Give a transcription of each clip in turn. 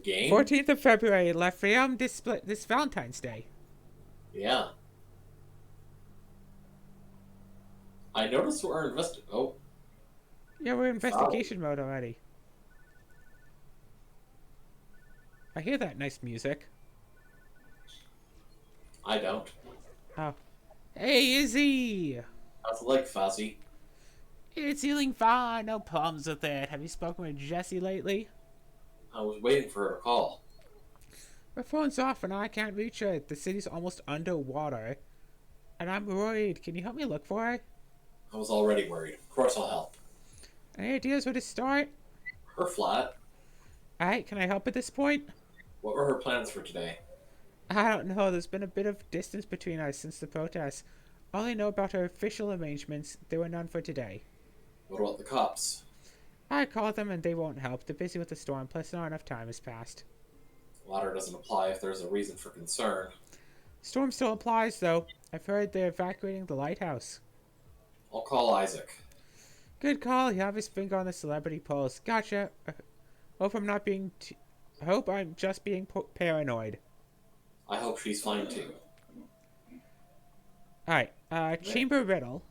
game? 14th of February, La Friam this Valentine's Day. Yeah. I noticed we're Oh, Yeah, we're in foul. investigation mode already. I hear that nice music. I don't. Oh. Hey, Izzy! How's the leg, Fuzzy? It's healing fine, no problems with it. Have you spoken with Jessie lately? I was waiting for her to call. My phone's off and I can't reach it. The city's almost underwater. And I'm worried. Can you help me look for her? I was already worried. Of course I'll help. Any ideas where to start? Her flat. Alright, can I help at this point? What were her plans for today? I don't know. There's been a bit of distance between us since the protest. All I know about her official arrangements, there were none for today. What about the cops? I called them and they won't help. They're busy with the storm, plus not enough time has passed. Water doesn't apply if there's a reason for concern. Storm still applies, though. I've heard they're evacuating the lighthouse. I'll call Isaac. Good call. You have his finger on the celebrity pulse. Gotcha. Hope I'm not being. Hope I'm just being paranoid. I hope she's fine too. Alright. Chamber riddle.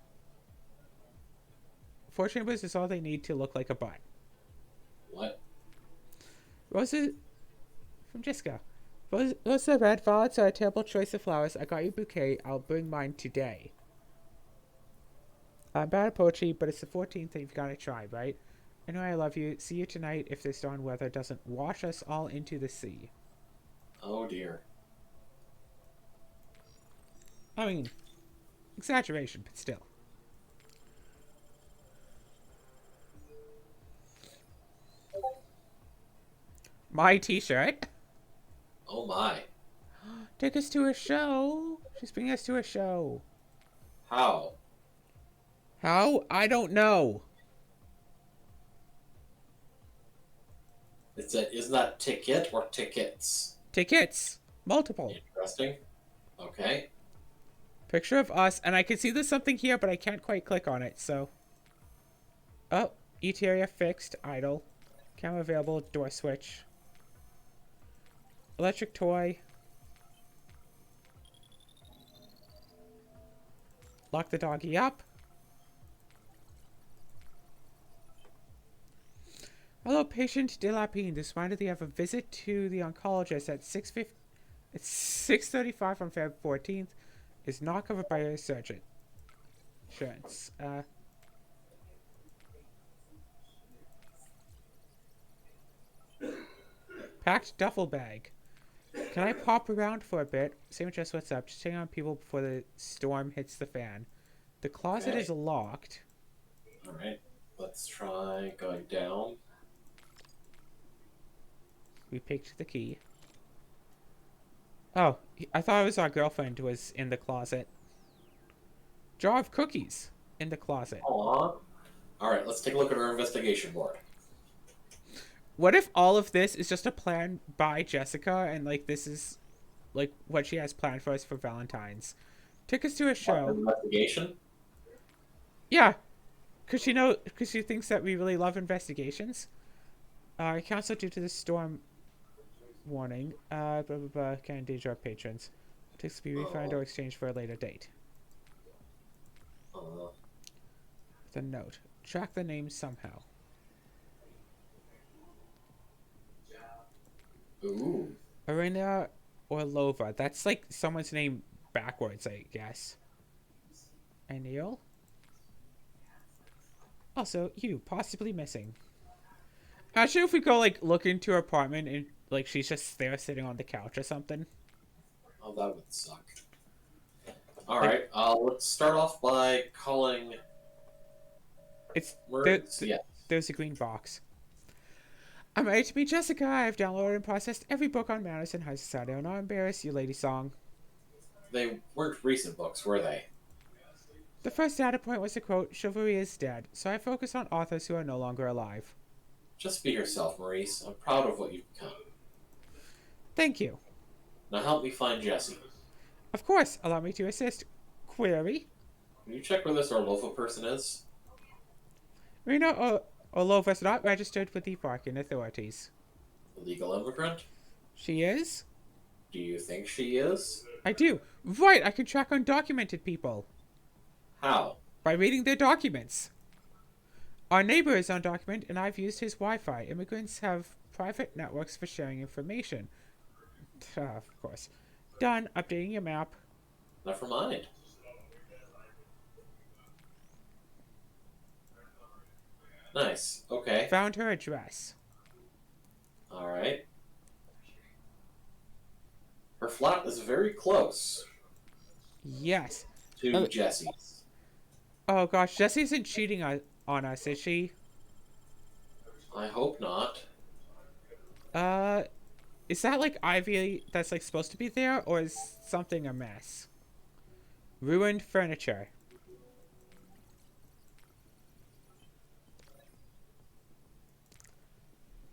Four chambers is all they need to look like a butt. What? Roses from Jessica. Rosa red violets are a terrible choice of flowers. I got you a bouquet. I'll bring mine today. I'm bad at poetry, but it's the 14th and you've got to try, right? Anyway, I love you. See you tonight if this darn weather doesn't wash us all into the sea. Oh dear. I mean, exaggeration, but still. My t-shirt. Oh my. Take us to a show. She's bringing us to a show. How? How? I don't know. Isn't that ticket or tickets? Tickets. Multiple. Interesting. Okay. Picture of us, and I can see there's something here, but I can't quite click on it, so. Oh, ET area fixed, idle. Camera available, door switch. Electric toy. Lock the doggy up. Hello, patient de Lapine. This reminder that you have a visit to the oncologist at 6:35 on Feb 14th. Is not covered by your surgeon. Insurance. Packed duffel bag. Can I pop around for a bit? Same just what's up. Just checking on people before the storm hits the fan. The closet is locked. Alright. Let's try going down. We picked the key. Oh, I thought it was our girlfriend who was in the closet. Jar of cookies in the closet. Aww. Alright, let's take a look at our investigation board. What if all of this is just a plan by Jessica and like this is like what she has planned for us for Valentine's? Take us to a show. Investigation? Yeah, because she thinks that we really love investigations. Cancel due to the storm warning. Blah blah blah. Can endanger our patrons. Tickets to be refunded or exchanged for a later date. The note. Track the name somehow. Ooh. Arena Orlova. That's like someone's name backwards, I guess. Anil. Also, you possibly missing. Actually, if we go like look into her apartment and like she's just there sitting on the couch or something. Oh, that would suck. Alright, let's start off by calling... It's Yeah. there's a green box. I'm ready to meet Jessica. I've downloaded and processed every book on manners and high society. I'll not embarrass you, lady song. They weren't recent books, were they? The first data point was the quote, "Chivalry is dead," so I focus on authors who are no longer alive. Just be yourself, Maurice. I'm proud of what you've become. Thank you. Now help me find Jessie. Of course, allow me to assist. Query? Can you check where this Orlova person is? Rena Orlova is not registered with the Farcan authorities. Illegal immigrant? She is? Do you think she is? I do. Right, I can track undocumented people How? by reading their documents. Our neighbor is undocumented, and I've used his Wi-Fi. Immigrants have private networks for sharing information. Of course. Done. Updating your map. Never mind. Nice. Okay. Found her address. Alright. Her flat is very close Yes. to Jesse's. Oh gosh, Jessie isn't cheating on us, is she? I hope not. Uh, is that like Ivy that's like supposed to be there, or is something a mess? Ruined furniture.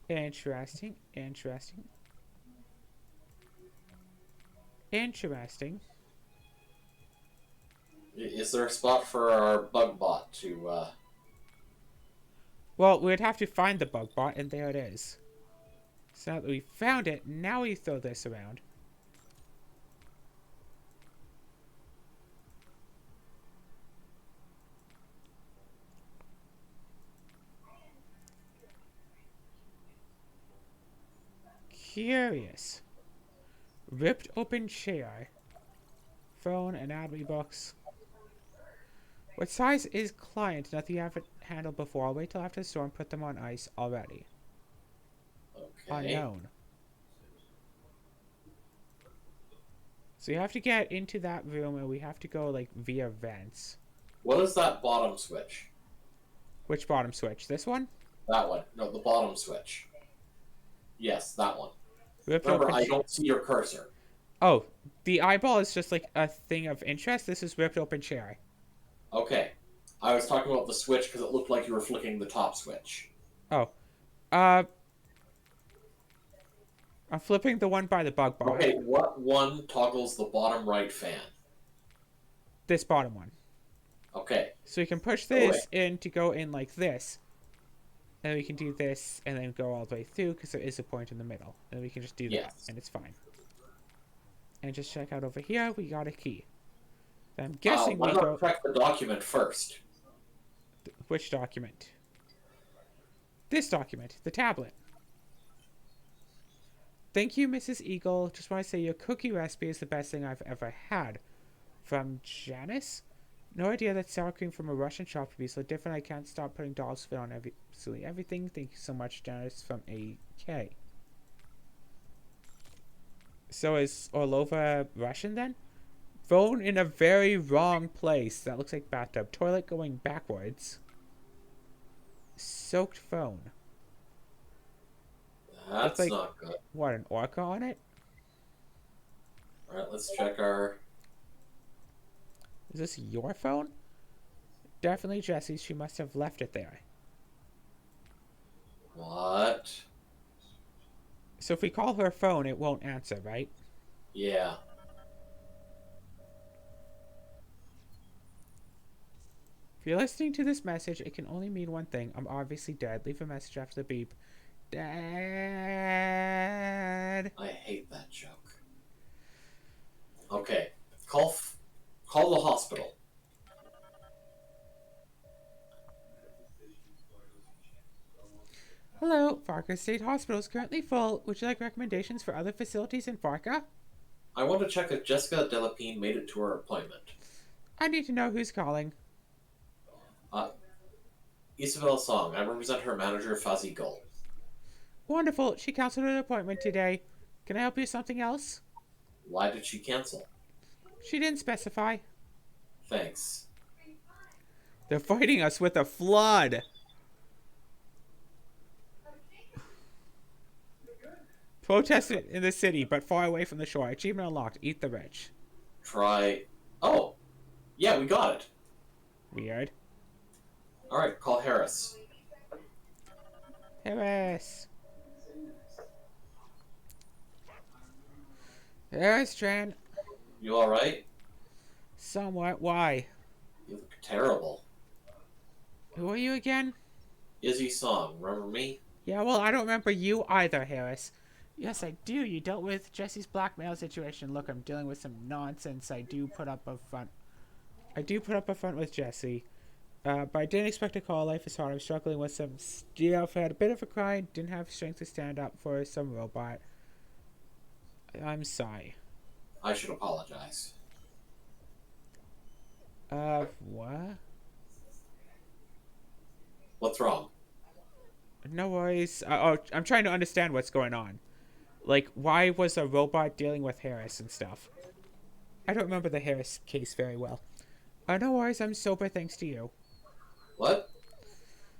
Interesting. Interesting. Interesting. Is there a spot for our bug bot to, Well, we'd have to find the bug bot, and there it is. So now that we found it, now we throw this around. Curious. Ripped open chair. Phone, anatomy books. What size is client? Nothing you haven't handled before. I'll wait till after the storm. Put them on ice already. okay. Unknown. So you have to get into that room, and we have to go like via vents. What is that bottom switch? Which bottom switch? This one? That one. No, the bottom switch. Yes, that one. Ripped Remember, open I don't see your cursor. Oh, the eyeball is just like a thing of interest. This is ripped open chair. Okay. I was talking about the switch because it looked like you were flicking the top switch. Oh. I'm flipping the one by the bug bot. Okay, what one toggles the bottom right fan? This bottom one. Okay. So you can push this in to go in like this. And we can do this and then go all the way through because there is a point in the middle. And we can just do that and it's fine. And just check out over here. We got a key. I'm guessing why we not go... check the document first? Which document? This document. The tablet. Thank you, Mrs. Eagle. Just want to say your cookie recipe is the best thing I've ever had. From Janice? No idea that sour cream from a Russian shop would be so different. I can't stop putting doll's food on absolutely everything. Thank you so much, Janice from AK. So is Orlova Russian then? Phone in a very wrong place. That looks like bathtub. Toilet going backwards. Soaked phone. That's like, not good. What, an orca on it? Alright, let's check our... Is this your phone? Definitely Jessie's. She must have left it there. What? So if we call her phone, it won't answer, right? Yeah. If you're listening to this message, it can only mean one thing. I'm obviously dead. Leave a message after the beep. Dad. I hate that joke. Okay. Call the hospital. Hello, Farca State Hospital is currently full. Would you like recommendations for other facilities in Farca? I want to check if Jessica Delapine made it to her appointment. I need to know who's calling. Isabel Song. I represent her manager, Fuzzy Gull. Wonderful. She canceled her appointment today. Can I help you with something else? Why did she cancel? She didn't specify. Thanks. They're fighting us with a flood. Protest in the city, but far away from the shore. Achievement unlocked. Eat the rich. Try... Oh! Yeah, we got it. Weird. Alright, call Harris. Harris. Harris, Tran. You alright? Somewhat. Why? You look terrible. Who are you again? Izzy Song, remember me? Yeah, well, I don't remember you either, Harris. Yes, I do. You dealt with Jesse's blackmail situation. Look, I'm dealing with some nonsense. I do put up a front with Jesse. But I didn't expect a call. Life is hard. I'm struggling with some stuff. I had a bit of a cry. Didn't have strength to stand up for some robot. I'm sorry. I should apologize. What? What's wrong? No worries. I'm trying to understand what's going on. Like, why was a robot dealing with Harris and stuff? I don't remember the Harris case very well. No worries. I'm sober thanks to you. What?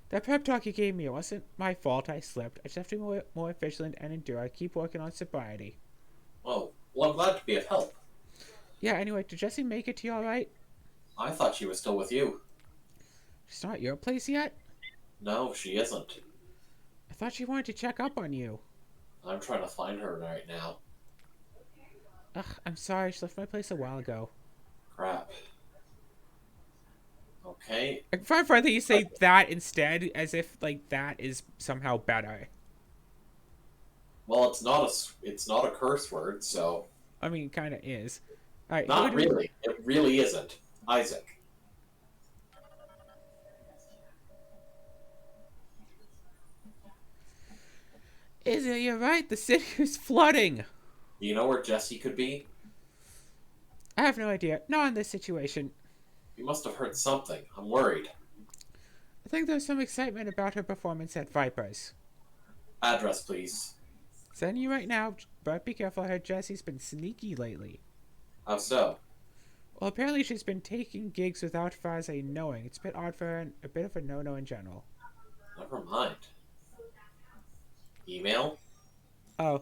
That pep talk you gave me, it wasn't my fault I slipped. I just have to be more vigilant and endure. I keep working on sobriety. Oh, well, I'm glad to be of help. Yeah, anyway, did Jessie make it to you alright? I thought she was still with you. She's not at your place yet? No, she isn't. I thought she wanted to check up on you. I'm trying to find her right now. Ugh, I'm sorry, she left my place a while ago. Crap. Okay. I find funny that you say that instead, as if, like, that is somehow better. Well, it's not a curse word, so I mean, it kinda is. Alright, not really. It really isn't. Isaac. Is it? You're right, the city is flooding! Do you know where Jessie could be? I have no idea. Not in this situation. You must have heard something. I'm worried. I think there's some excitement about her performance at Vipers. Address, please. Sending you right now, but be careful. I heard Jessie's been sneaky lately. How so? Well, apparently she's been taking gigs without Farca knowing. It's a bit odd for her and a bit of a no-no in general. Never mind. Email? Oh,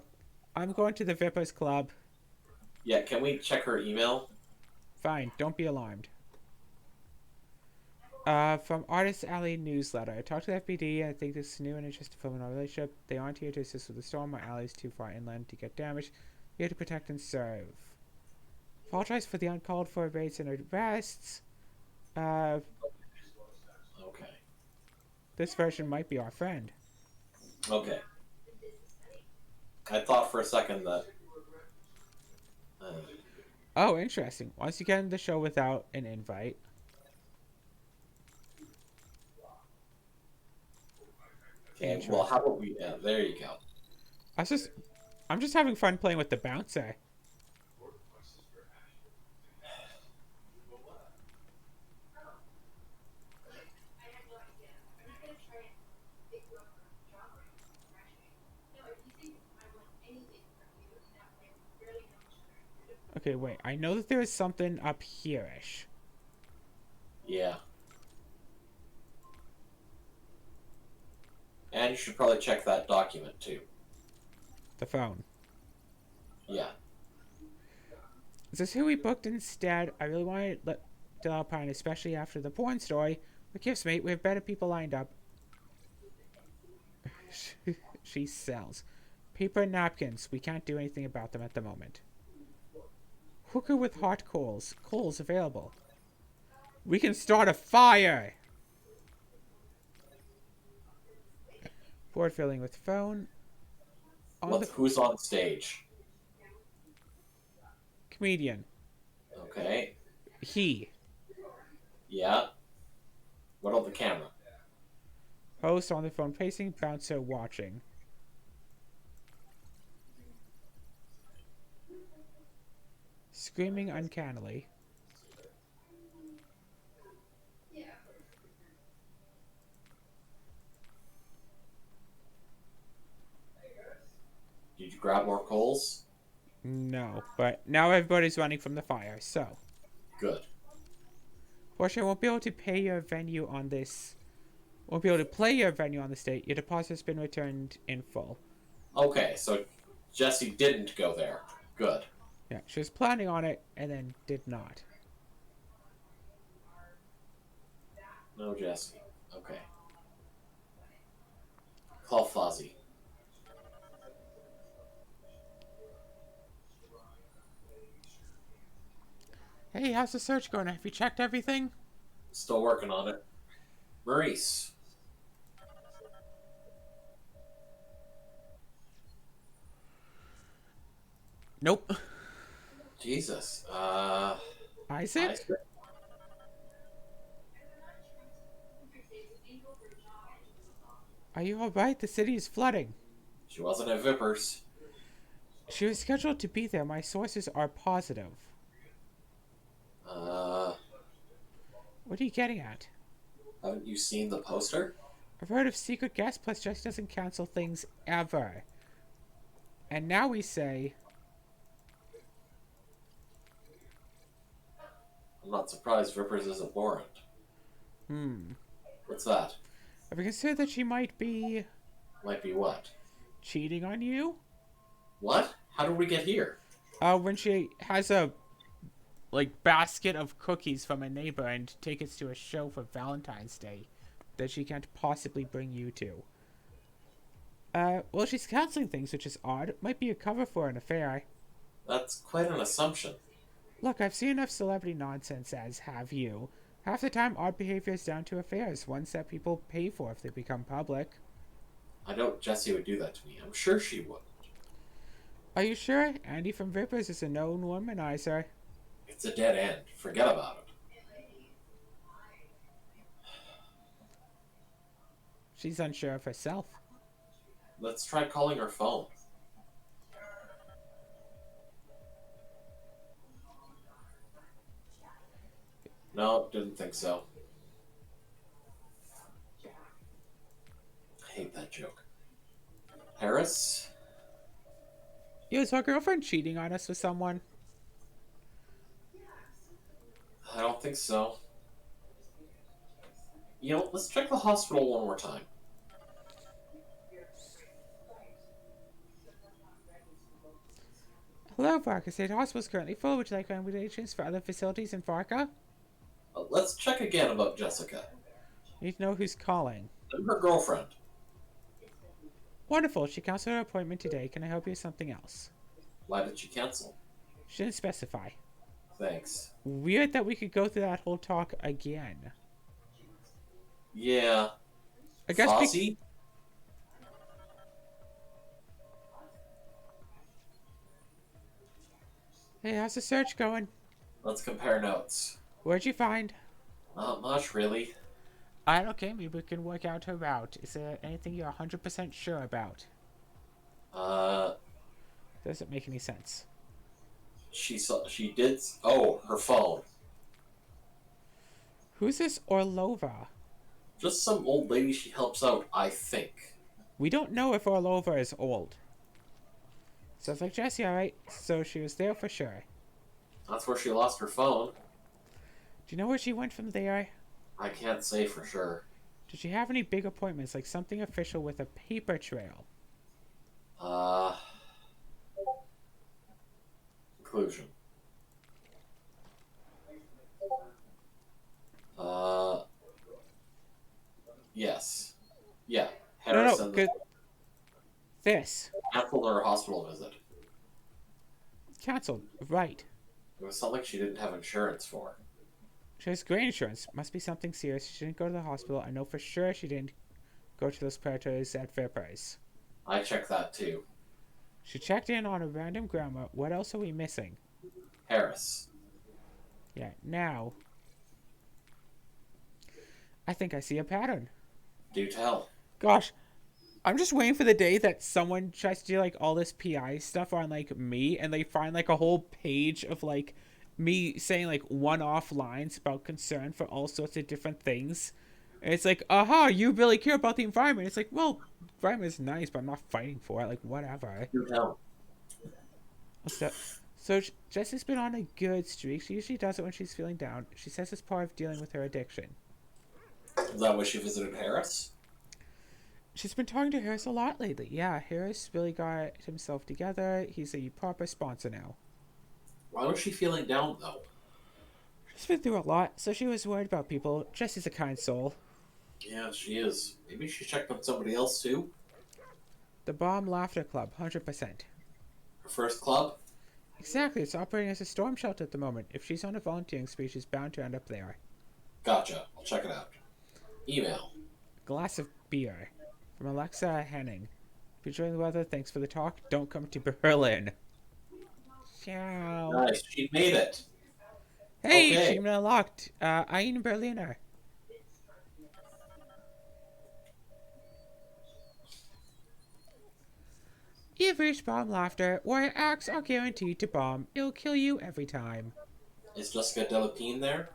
I'm going to the Vipers Club. Yeah, can we check her email? Fine, don't be alarmed. From Artist Alley Newsletter. I talked to the FBD and I think this is new and interested film in our relationship. They aren't here to assist with the storm. My alley's too far inland to get damaged. We're here to protect and serve. Apologize for the uncalled for raids and arrests. Okay. This version might be our friend. Okay. I thought for a second that... Oh, interesting. Once you get in the show without an invite. Okay, well, how about we... Yeah, there you go. I'm just having fun playing with the bouncer. Okay, wait. I know that there is something up here-ish. Yeah. And you should probably check that document, too. The phone. Yeah. Is this who we booked instead? I really wanted to Alpine, especially after the porn story. But gifts, mate. We have better people lined up. She sells. Paper and napkins. We can't do anything about them at the moment. Hooker with hot coals. Coals available. We can start a fire! Board filling with phone. Who's on stage? Comedian. Okay. He. Yeah. What about the camera? Host on the phone pacing. Bouncer watching. Screaming uncannily. Did you grab more coals? No, but now everybody's running from the fire, so. Good. Fortunately, I won't be able to pay your venue on this. Won't be able to play your venue on this date. Your deposit has been returned in full. Okay, so Jessie didn't go there. Good. Yeah, she was planning on it and then did not. No Jessie. Okay. Call Fozzie. Hey, how's the search going? Have you checked everything? Still working on it. Maurice. Nope. Jesus. I Isaac? Are you alright? The city is flooding. She wasn't at Vippers. She was scheduled to be there. My sources are positive. Uh, What are you getting at? haven't you seen the poster? I've heard of secret guests, plus Jess doesn't cancel things ever. And now we say, I'm not surprised Vippers isn't warrant. hmm. What's that? Have you considered that she might be Might be what? cheating on you? What? How did we get here? When she has a basket of cookies from a neighbor and tickets to a show for Valentine's Day that she can't possibly bring you to. Well, she's canceling things, which is odd. Might be a cover for an affair. That's quite an assumption. Look, I've seen enough celebrity nonsense, as have you. Half the time, odd behavior is down to affairs, ones that people pay for if they become public. I doubt Jessie would do that to me. I'm sure she wouldn't. Are you sure? Andy from Vipers is a known womanizer. It's a dead end. Forget about it. She's unsure of herself. Let's try calling her phone. No, didn't think so. I hate that joke. Harris? Yo, is our girlfriend cheating on us with someone? I don't think so. Let's check the hospital one more time. Hello, Farca State Hospital is currently full. Would you like recommendations for other facilities in Farca? Let's check again about Jessica. Need to know who's calling. I'm her girlfriend. Wonderful. She canceled her appointment today. Can I help you with something else? Why did she cancel? She didn't specify. Thanks. Weird that we could go through that whole talk again. Yeah. I guess Fozzie? Hey, how's the search going? Let's compare notes. Where'd you find? Not much, really. Alright, okay, maybe we can work out her route. Is there anything you're 100% sure about? Doesn't make any sense. She did. Oh, her phone. Who's this Orlova? Just some old lady she helps out, I think. We don't know if Orlova is old. Sounds like Jessie, alright. So she was there for sure. That's where she lost her phone. Do you know where she went from there? I can't say for sure. Did she have any big appointments, like something official with a paper trail? Conclusion. Yes. Yeah. Harrison No, this. canceled her hospital visit. Cancelled. Right. It was something she didn't have insurance for. She has great insurance. Must be something serious. She didn't go to the hospital. I know for sure she didn't go to those predators at fair price. I checked that too. She checked in on a random grandma. What else are we missing? Harris. Yeah, now. I think I see a pattern. Do tell. Gosh, I'm just waiting for the day that someone tries to do all this PI stuff on me, and they find a whole page of me saying one-off lines about concern for all sorts of different things. And it's aha, you really care about the environment. It's well, environment is nice, but I'm not fighting for it. Whatever. Do tell. So Jessie's been on a good streak. She usually does it when she's feeling down. She says it's part of dealing with her addiction. Is that why she visited Harris? She's been talking to Harris a lot lately. Yeah, Harris really got himself together. He's a proper sponsor now. Why was she feeling down, though? She's been through a lot, so she was worried about people. Jessie's a kind soul. Yeah, she is. Maybe she checked on somebody else, too? The Bomb Laughter Club, 100%. Her first club? Exactly, it's operating as a storm shelter at the moment. If she's on a volunteering spree, she's bound to end up there. Gotcha. I'll check it out. Email. Glass of beer. From Alexa Henning. If you're enjoying the weather, thanks for the talk. Don't come to Berlin. Ciao. Nice, she made it. Hey, Okay. achievement unlocked. Ein Berliner. You've reached bomb laughter, where acts are guaranteed to bomb. It'll kill you every time. Is Jessica Delapine there?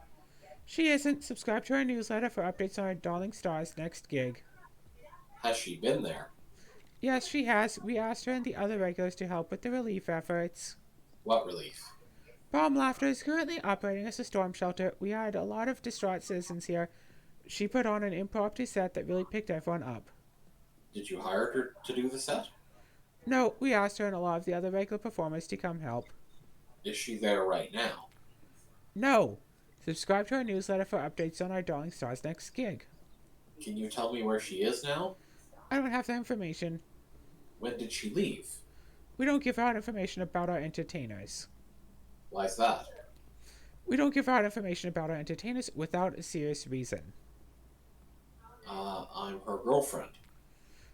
She isn't. Subscribe to our newsletter for updates on our Darling Star's next gig. Has she been there? Yes, she has. We asked her and the other regulars to help with the relief efforts. What relief? Bomb Laughter is currently operating as a storm shelter. We had a lot of distraught citizens here. She put on an impromptu set that really picked everyone up. Did you hire her to do the set? No, we asked her and a lot of the other regular performers to come help. Is she there right now? No! Subscribe to our newsletter for updates on our Darling Star's next gig. Can you tell me where she is now? I don't have that information. When did she leave? We don't give out information about our entertainers. Why's that? We don't give out information about our entertainers without a serious reason. I'm her girlfriend.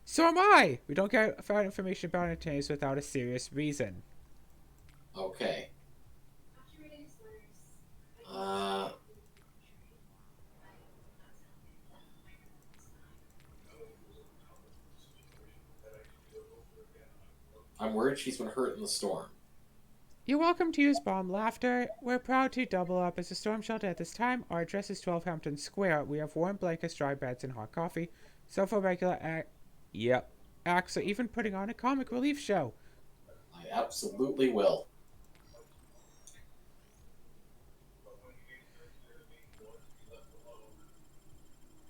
So am I! We don't give out information about entertainers without a serious reason. Okay. Uh... I'm worried she's been hurt in the storm. You're welcome to use Bomb Laughter. We're proud to double up as a storm shelter at this time. Our address is 12 Hampton Square. We have warm blankets, dry beds, and hot coffee. So for regular acts or even putting on a comic relief show. I absolutely will.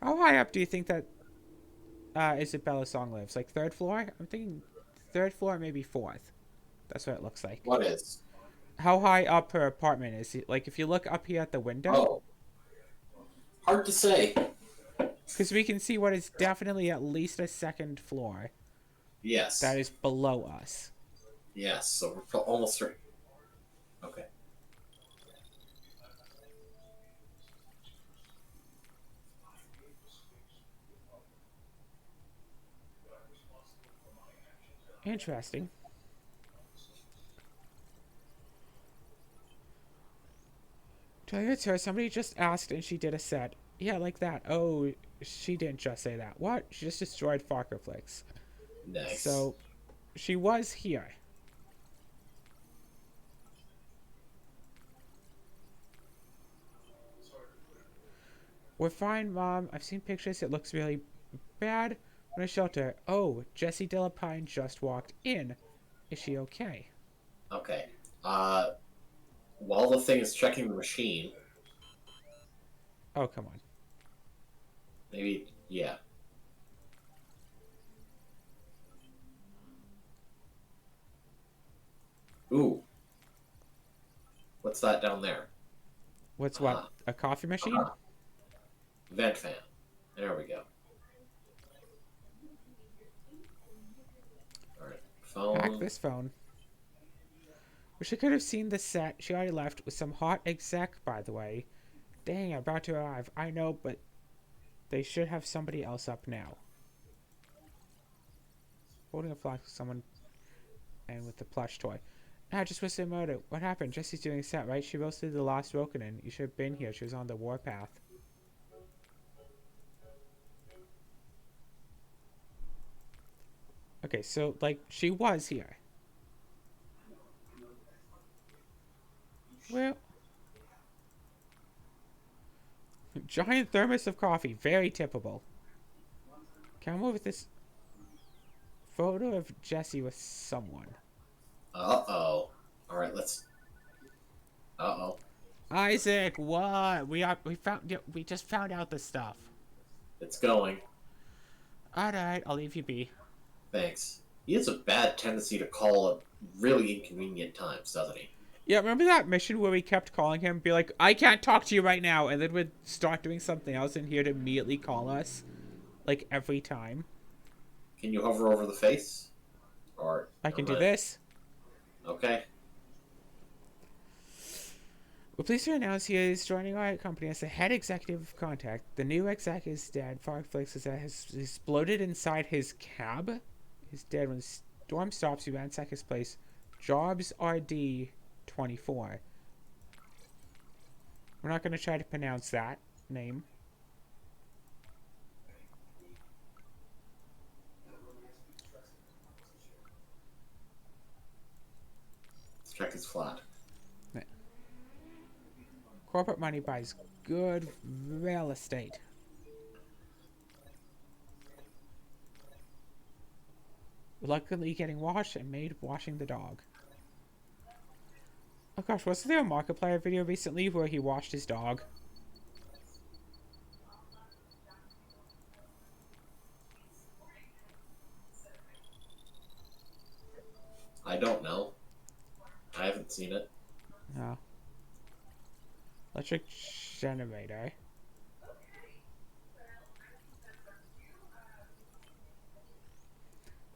How high up do you think that Isabella Song lives? Like third floor? I'm thinking third floor, maybe fourth. That's what it looks like. What is? How high up her apartment is? Like if you look up here at the window. Oh. Hard to say. Because we can see what is definitely at least a second floor. Yes. That is below us. Yes, so we're almost right. Okay. Interesting. Tell you it's her. Somebody just asked and she did a set. Yeah, like that. Oh, she didn't just say that. What? She just destroyed Farca Flicks. Nice. So, she was here. We're fine, Mom. I've seen pictures. It looks really bad. We're in a shelter. Oh, Jessie Delapine just walked in. Is she okay? Okay. While the thing is checking the machine, Oh, come on. maybe, yeah. Ooh. What's that down there? What's what? A coffee machine? Vent fan. There we go. Alright. Phone. Hack this phone. Wish I could have seen the set. She already left with some hot exec, by the way. Dang, I'm about to arrive. I know, but they should have somebody else up now. Holding a flash with someone and with the plush toy. I just was a murder. What happened? Jessie's doing a set, right? She roasted the last Rokanen. You should have been here. She was on the warpath. Okay, so, like, she was here. Well, giant thermos of coffee, very tippable. Can I move with this photo of Jessie with someone? Uh-oh. Alright, let's... Uh-oh. Isaac, what? We just found out this stuff. It's going. Alright, I'll leave you be. Thanks. He has a bad tendency to call at really inconvenient times, doesn't he? Yeah, remember that mission where we kept calling him, be like, I can't talk to you right now, and then we'd start doing something else and he'd immediately call us? Like, every time. Can you hover over the face? Or... I can do this. Okay. We're pleased to announce he is joining our company as the head executive of Contact. The new exec is dead. Farflix has exploded inside his cab. He's dead. When the storm stops, we ransack his place. Jobs RD 24. We're not going to try to pronounce that name. Let's check his flat. Corporate money buys good real estate. Reluctantly getting washed and made washing the dog. Oh gosh, wasn't there a Markiplier video recently where he washed his dog? I don't know. I haven't seen it. No. Electric generator.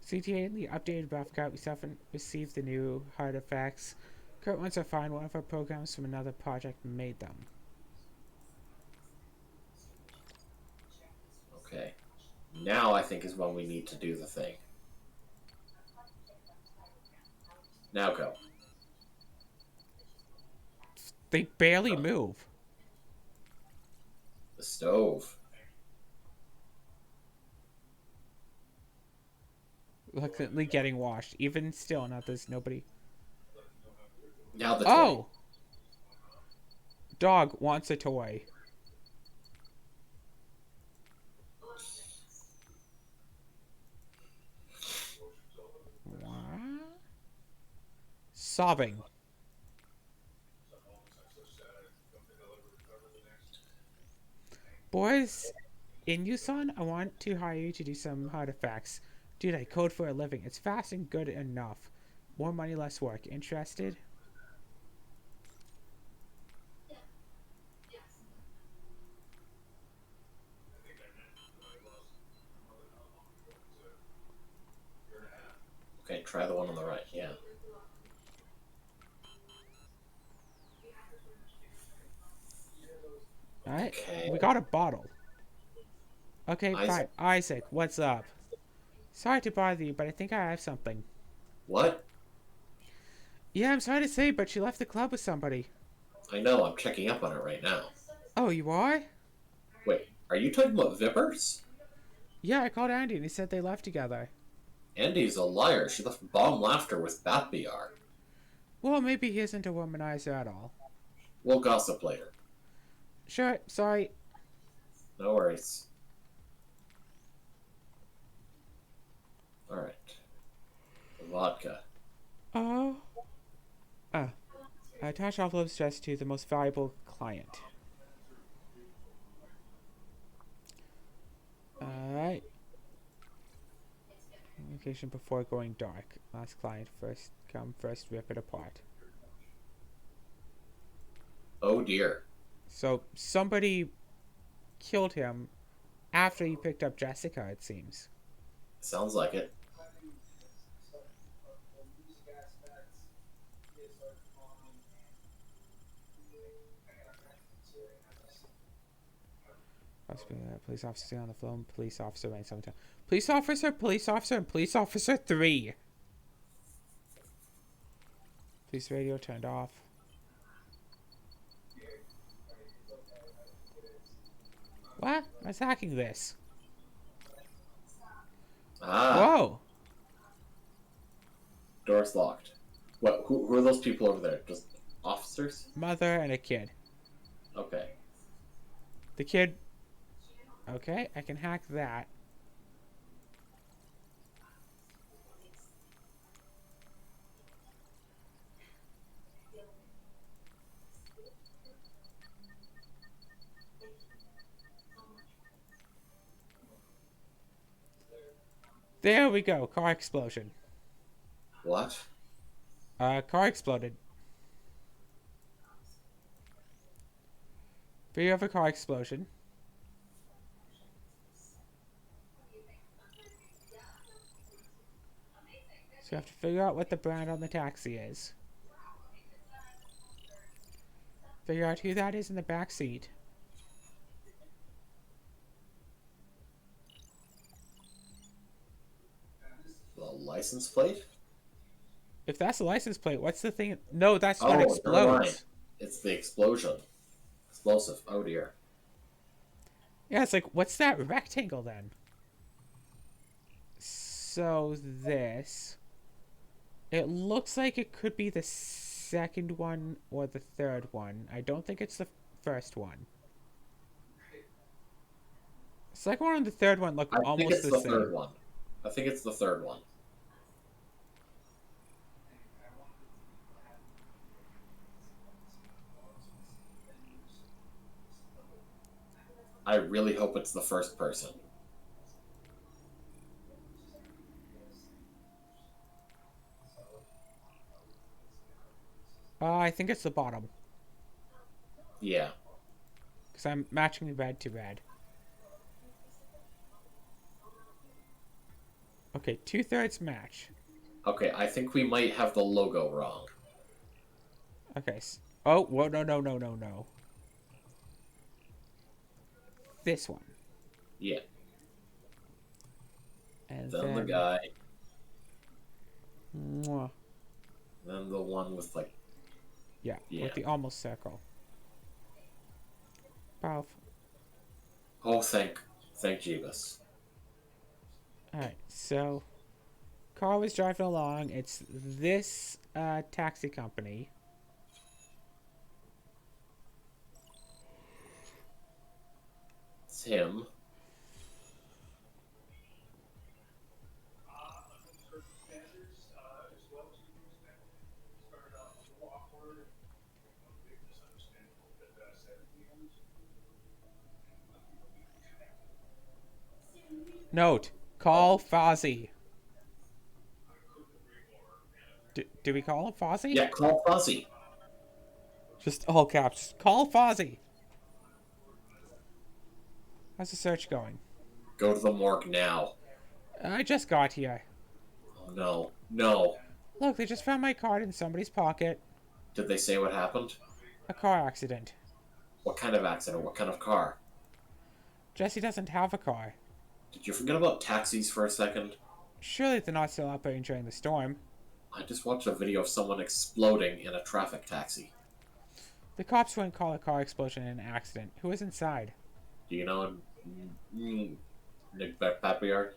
CTA in the updated Farca, we haven't received the new hard effects. Current ones are fine. One of our programs from another project made them. Okay. Now I think is when we need to do the thing. Now go. They barely move. The stove. Reluctantly getting washed. Even still, not there's nobody. Now the toy. Oh! Dog wants a toy. What? Sobbing. Boys, in Yusan, I want to hire you to do some hard effects. Dude, I code for a living. It's fast and good enough. More money, less work. Interested? Okay, try the one on the right. Yeah. Alright, Okay. we got a bottle. Okay, Isaac. fine. Isaac, what's up? Sorry to bother you, but I think I have something. What? Yeah, I'm sorry to say, but she left the club with somebody. I know, I'm checking up on it right now. Oh, you are? Wait, are you talking about Vipers? Yeah, I called Andy and he said they left together. Andy's a liar. She left bomb laughter with Bat BR. Well, maybe he isn't a womanizer at all. We'll gossip later. Sure, sorry. No worries. Alright. Vodka. Attach envelope stress to the most valuable client. Alright. Communication before going dark. Last client, first come, first rip it apart. Oh dear. So, somebody killed him after he picked up Jessica, it seems. Sounds like it. Police officer on the phone. Police officer rank 7 times. Police officer, and police officer 3. Police radio turned off. What? I was hacking this. Ah. Whoa. Door's locked. What? Who are those people over there? Just officers? Mother and a kid. Okay. The kid. Okay, I can hack that. There we go. Car explosion. What? Car exploded. Video of a car explosion. So you have to figure out what the brand on the taxi is. Figure out who that is in the back seat. The license plate? If that's a license plate, what's the thing? No, that's what Oh, never mind. explodes. It's the explosion. Explosive. Oh dear. Yeah, it's like, what's that rectangle then? So this, it looks like it could be the second one or the third one. I don't think it's the first one. The second one and the third one look I think almost it's the the same. third one. I think it's the third one. I really hope it's the first person. I think it's the bottom. Yeah. Because I'm matching red to red. Okay, 2/3 match. Okay, I think we might have the logo wrong. Okay. Oh, whoa, no, no, no, no, no. This one. Yeah. And Then the then... guy. Mwah. Then the one with like. Yeah, Yeah. with the almost circle. Powerful. Oh, thank Jeebus. Alright, so... Car was driving along. It's this taxi company. It's him. Note, call Fozzie. Do we call him Fozzie? Yeah, call Fuzzy. Just all caps. Call Fozzie. How's the search going? Go to the morgue now. I just got here. Oh no. No. Look, they just found my card in somebody's pocket. Did they say what happened? A car accident. What kind of accident? What kind of car? Jesse doesn't have a car. Did you forget about taxis for a second? Surely they're not still operating during the storm. I just watched a video of someone exploding in a traffic taxi. The cops wouldn't call a car explosion an accident. Who was inside? Do you know Nick Papillard?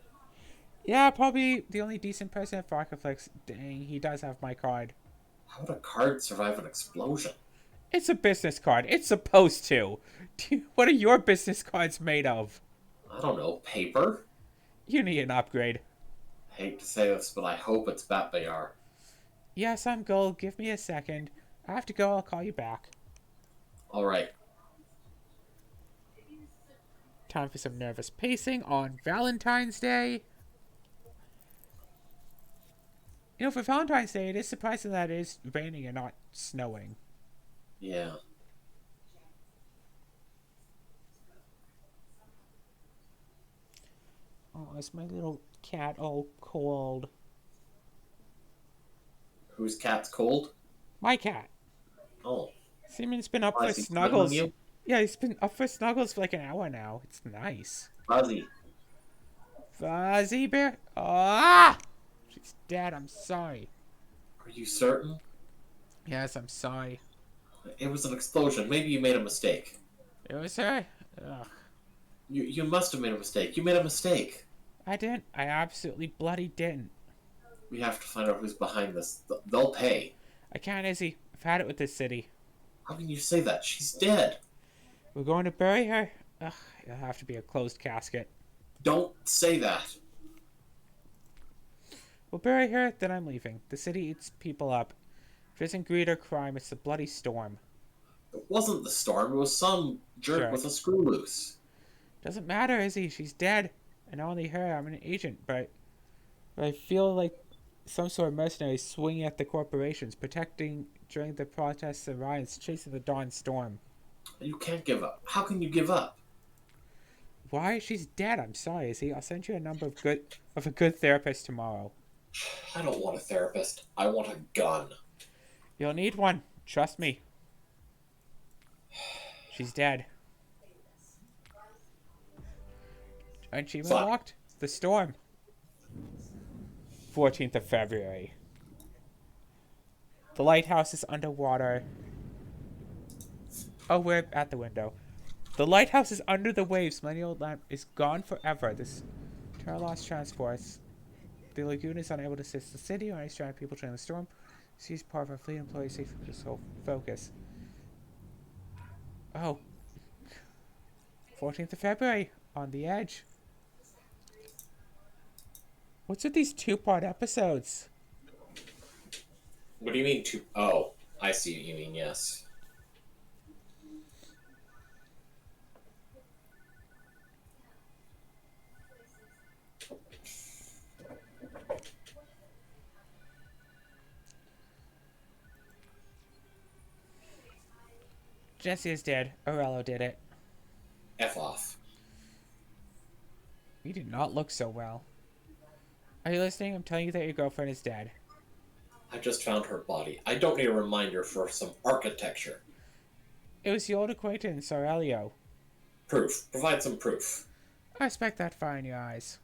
Yeah, probably the only decent person at Farca Flicks. Dang, he does have my card. How would a card survive an explosion? It's a business card. It's supposed to. What are your business cards made of? I don't know. Paper? You need an upgrade. I hate to say this, but I hope it's Batbayar. Yes, I'm gold. Give me a second. I have to go. I'll call you back. Alright. Time for some nervous pacing on Valentine's Day. You know, for Valentine's Day, it is surprising that it is raining and not snowing. Yeah. Oh, is my little cat all cold? Whose cat's cold? My cat. Oh. Simon's been up Why, for is he snuggling snuggles. you? Yeah, he's been up for snuggles for like an hour now. It's nice. Fuzzy. Fuzzy bear. Ah! She's dead. I'm sorry. Are you certain? Yes, I'm sorry. It was an explosion. Maybe you made a mistake. It was her. Ugh. You must have made a mistake. You made a mistake. I didn't. I absolutely bloody didn't. We have to find out who's behind this. They'll pay. I can't, Izzy. I've had it with this city. How can you say that? She's dead. We're going to bury her. Ugh, it'll have to be a closed casket. Don't say that. We'll bury her, then I'm leaving. The city eats people up. If it isn't greed or crime, it's a bloody storm. It wasn't the storm. It was some jerk Sure. with a screw loose. Doesn't matter, Izzy. She's dead. And not only her, I'm an agent, but I feel like some sort of mercenary swinging at the corporations, protecting during the protests and riots, chasing the dawn storm. You can't give up. How can you give up? Why? She's dead. I'm sorry, Izzy. I'll send you a number of a good therapist tomorrow. I don't want a therapist. I want a gun. You'll need one. Trust me. She's dead. Achievement Fuck. locked? The storm. 14th of February. The lighthouse is underwater. Oh, we're at the window. The lighthouse is under the waves. Millennial lamp is gone forever. This terror lost transports. The lagoon is unable to assist the city or any stranded people during the storm. Sees part of our fleet employees safe for this whole focus. Oh. 14th of February. On the edge. What's with these two-part episodes? What do you mean two? Oh, I see what you mean, yes. Jesse is dead. Aurelio did it. F off. You did not look so well. Are you listening? I'm telling you that your girlfriend is dead. I just found her body. I don't need a reminder for some architecture. It was the old acquaintance, Aurelio. Proof. Provide some proof. I respect that fire in your eyes.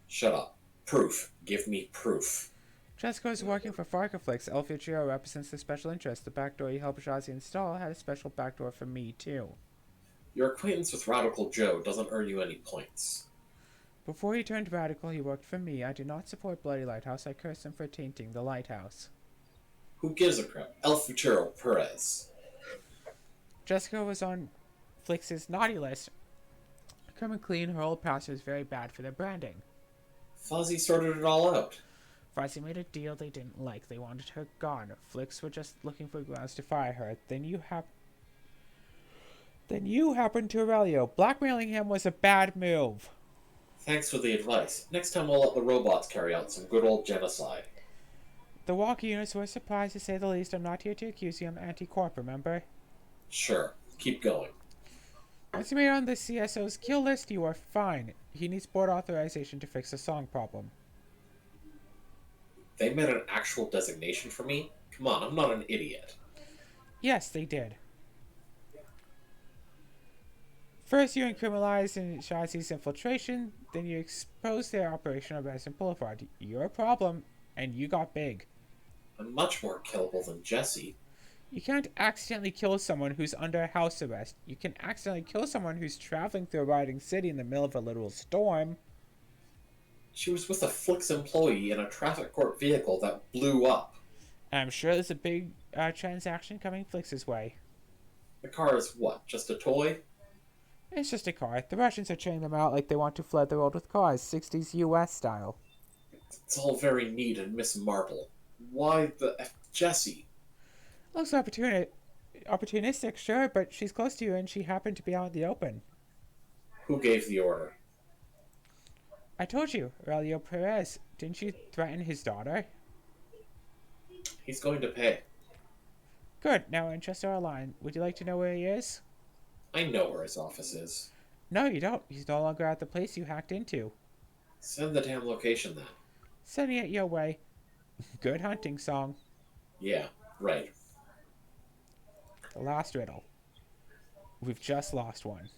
Shut up. Proof. Give me proof. Jessica is working for Farca Flicks. El Fugio represents the special interest. The backdoor you helped Shazi install had a special backdoor for me, too. Your acquaintance with Radical Joe doesn't earn you any points. Before he turned radical, he worked for me. I do not support Bloody Lighthouse. I curse him for tainting the lighthouse. Who gives a crap? El Futuro Perez. Jessica was on Flix's naughty list. Come and clean, her old past was very bad for their branding. Fozzie sorted it all out. Fozzie made a deal they didn't like. They wanted her gone. Flix were just looking for grounds to fire her. Then you happened to Aurelio. Blackmailing him was a bad move. Thanks for the advice. Next time we'll let the robots carry out some good old genocide. The Walker units were surprised, to say the least. I'm not here to accuse you. I'm anti-corp, remember? Sure. Keep going. Once you made it on the CSO's kill list, you are fine. He needs board authorization to fix the song problem. They made an actual designation for me? Come on, I'm not an idiot. Yes, they did. First, you criminalized Shazi's infiltration, then you exposed their operation on Resident Boulevard. You're a problem, and you got big. I'm much more killable than Jesse. You can't accidentally kill someone who's under house arrest. You can accidentally kill someone who's traveling through a rioting city in the middle of a literal storm. She was with a Flix employee in a traffic court vehicle that blew up. I'm sure there's a big transaction coming Flix's way. The car is what, just a toy? It's just a car. The Russians are training them out like they want to flood the world with cars, 60s US style. It's all very neat and Miss Marple. Why the F Jessie? Looks opportunistic, sure, but she's close to you and she happened to be out in the open. Who gave the order? I told you, Aurelio Perez. Didn't you threaten his daughter? He's going to pay. Good, now in just our line. Would you like to know where he is? I know where his office is. No, you don't. He's no longer at the place you hacked into. Send the damn location then. Sending it your way. Good hunting song. Yeah, right. The last riddle. We've just lost one.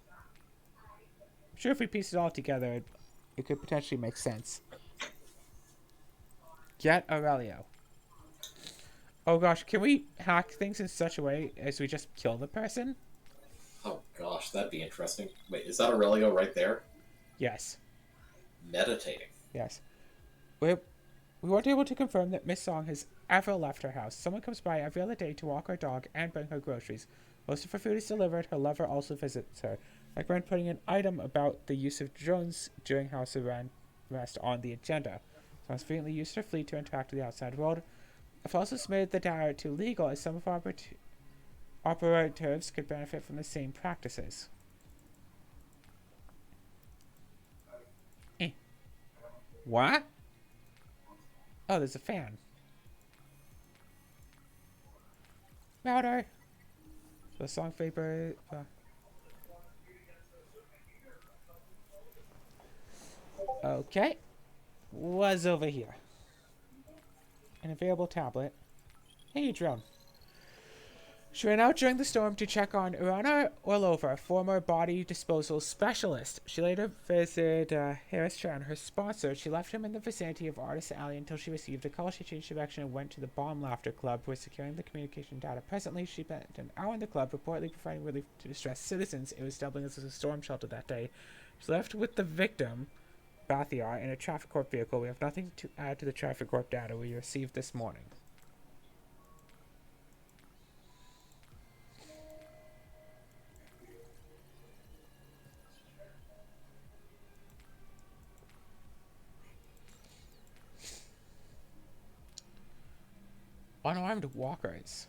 I'm sure if we piece it all together, it could potentially make sense. Get Aurelio. Oh gosh, can we hack things in such a way as we just kill the person? Oh gosh, that'd be interesting. Wait, is that Aurelio right there? Yes. Meditating. Yes. We weren't able to confirm that Miss Song has ever left her house. Someone comes by every other day to walk her dog and bring her groceries. Most of her food is delivered. Her lover also visits her. I recommend putting an item about the use of drones during house arrest on the agenda. Someone's frequently used her fleet to interact with the outside world. I've also submitted the data to legal, as some of our operatives could benefit from the same practices. What? Oh, there's a fan. Louder. The song vapor. Okay. Was over here. An available tablet. Hey, drone. She ran out during the storm to check on Urana Orlova, former body disposal specialist. She later visited Harris Chan, her sponsor. She left him in the vicinity of Artist Alley until she received a call. She changed direction and went to the Bomb Laughter Club, where securing the communication data. Presently, she spent an hour in the club, reportedly providing relief to distressed citizens. It was doubling as a storm shelter that day. She left with the victim, Bathiar, in a traffic court vehicle. We have nothing to add to the traffic court data we received this morning. Unarmed walkers.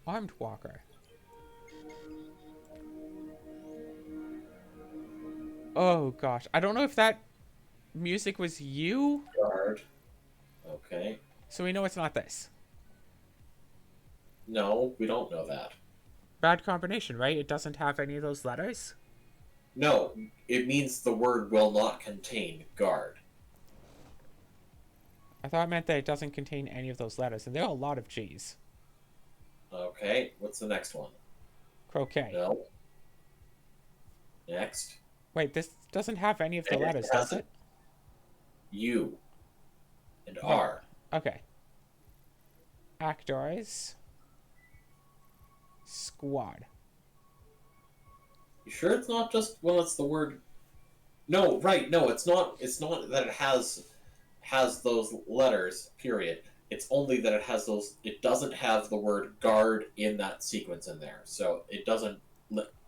Armed walker. Oh gosh. I don't know if that music was you. Guard. Okay. So we know it's not this. No, we don't know that. Bad combination, right? It doesn't have any of those letters. No, it means the word will not contain guard. I thought it meant that it doesn't contain any of those letters, and there are a lot of G's. Okay, what's the next one? Croquet. No. Next. Wait, this doesn't have any of the It letters, has does it? U and Oh. R. Okay. Actors. Squad. You sure it's not just when it's the word? No, right? No, it's not. It's not that it has those letters. Period. It's only that it has those. It doesn't have the word guard in that sequence in there, so it doesn't.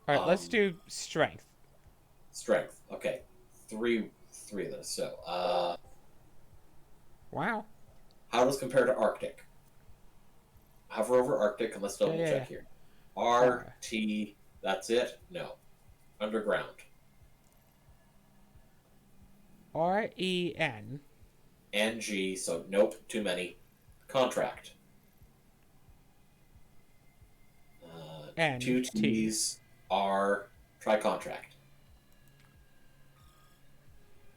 Alright, let's do strength. Strength. Okay, three of those. So, Wow. how does it compare to Arctic? Hover over Arctic and let's double Yeah. check here. RT. That's it. No. Underground. REN. NG. So nope. Too many. Contract. Two NT. T's. R. Try contract.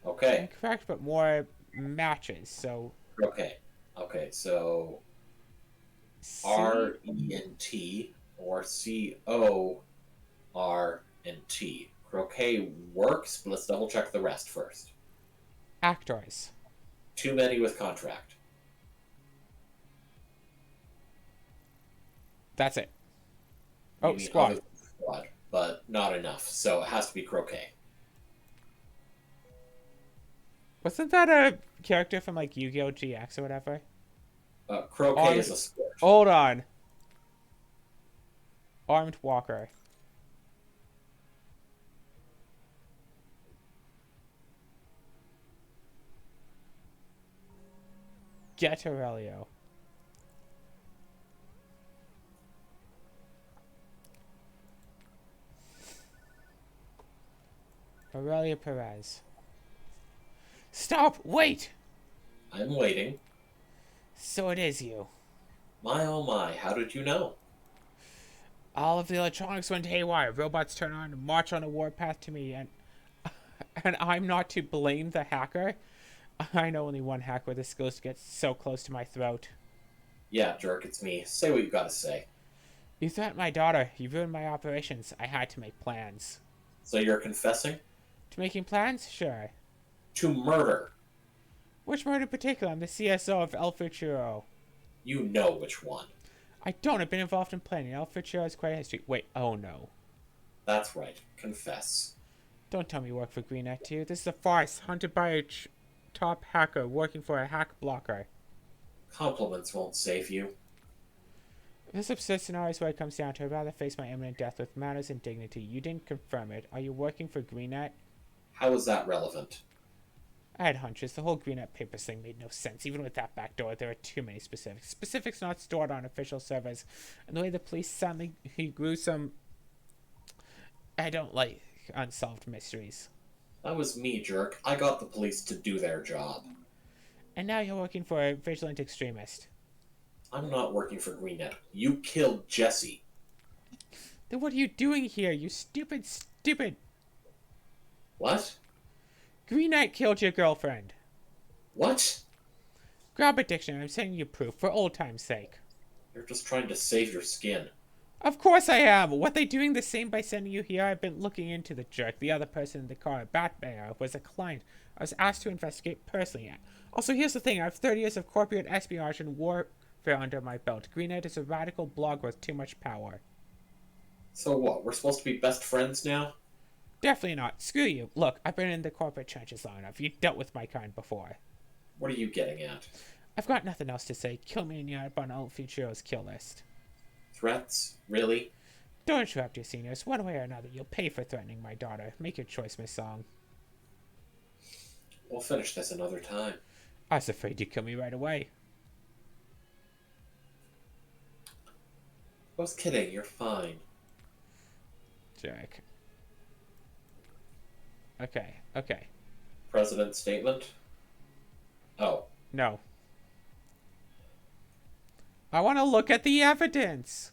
Okay. Incorrect, but more matches. So Okay. Okay. So C. RENT or CORNT. Croquet works, but let's double check the rest first. Actors. Too many with contract. That's it. Oh, Meaning squad. other than squad, but not enough. So it has to be croquet. Wasn't that a character from like Yu-Gi-Oh! GX or whatever? Croquet is a sport. Hold on. Armed walker. Get Aurelio. Aurelia Perez. Stop! Wait! I'm waiting. So it is you. My oh my, how did you know? All of the electronics went haywire. Robots turn on and march on a warpath to me, and I'm not to blame the hacker. I know only one hacker with the skills to get so close to my throat. Yeah, jerk, it's me. Say what you gotta say. You threatened my daughter. You ruined my operations. I had to make plans. So you're confessing? To making plans? Sure. To murder. Which murder in particular? I'm the CSO of El Futuro. You know which one. I don't. I've been involved in planning. El Futuro has quite a history. Wait, oh no. That's right. Confess. Don't tell me you work for Greennet too. This is a farce. Hunted by a top hacker working for a hack blocker. Compliments won't save you. If this absurd scenario is what it comes down to, I'd rather face my imminent death with manners and dignity. You didn't confirm it. Are you working for Greennet? How is that relevant? I had hunches. The whole Greennet Papers thing made no sense. Even with that backdoor, there are too many specifics. Specifics not stored on official servers. And the way the police suddenly grew some... I don't like unsolved mysteries. That was me, jerk. I got the police to do their job. And now you're working for a vigilant extremist. I'm not working for Greennet. You killed Jesse. Then what are you doing here, you stupid... What? Greennet killed your girlfriend. What? Grab a dictionary. I'm sending you proof for old time's sake. You're just trying to save your skin. Of course I am. What they doing the same by sending you here? I've been looking into the jerk. The other person in the car, Batbear, was a client I was asked to investigate personally. Also, here's the thing. I have 30 years of corporate espionage and warfare under my belt. Greenhead is a radical blog with too much power. So what? We're supposed to be best friends now? Definitely not. Screw you. Look, I've been in the corporate trenches long enough. You've dealt with my kind before. What are you getting at? I've got nothing else to say. Kill me and you're up on old Futuro's kill list. Threats? Really? Don't interrupt your seniors. One way or another, you'll pay for threatening my daughter. Make your choice, Miss Song. We'll finish this another time. I was afraid you'd kill me right away. I was kidding. You're fine. Jack. Okay. President's statement? Oh. No. I want to look at the evidence.